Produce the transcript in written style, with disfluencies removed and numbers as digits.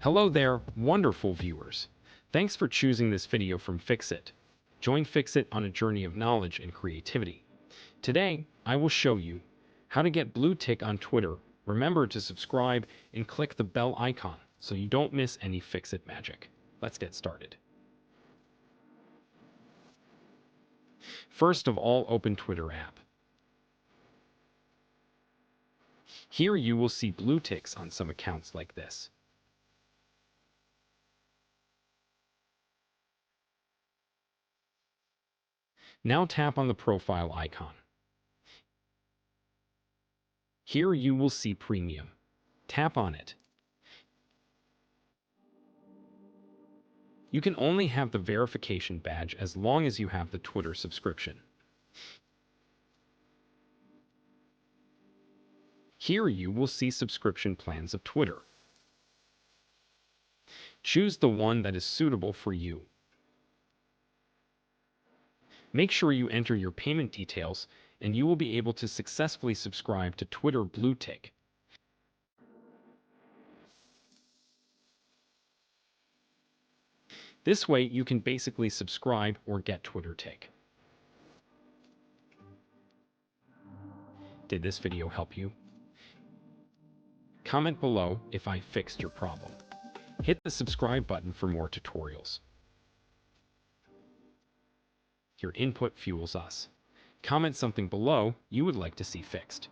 Hello there, wonderful viewers. Thanks for choosing this video from Fixit. Join Fixit on a journey of knowledge and creativity. Today, I will show you how to get blue tick on Twitter. Remember to subscribe and click the bell icon so you don't miss any Fixit magic. Let's get started. First of all, open Twitter app. Here you will see blue ticks on some accounts like this. Now tap on the profile icon. Here you will see Premium. Tap on it. You can only have the verification badge as long as you have the Twitter subscription. Here you will see subscription plans of Twitter. Choose the one that is suitable for you. Make sure you enter your payment details and you will be able to successfully subscribe to Twitter Blue Tick. This way you can basically subscribe or get Twitter Tick. Did this video help you? Comment below if I fixed your problem. Hit the subscribe button for more tutorials. Your input fuels us. Comment something below you would like to see fixed.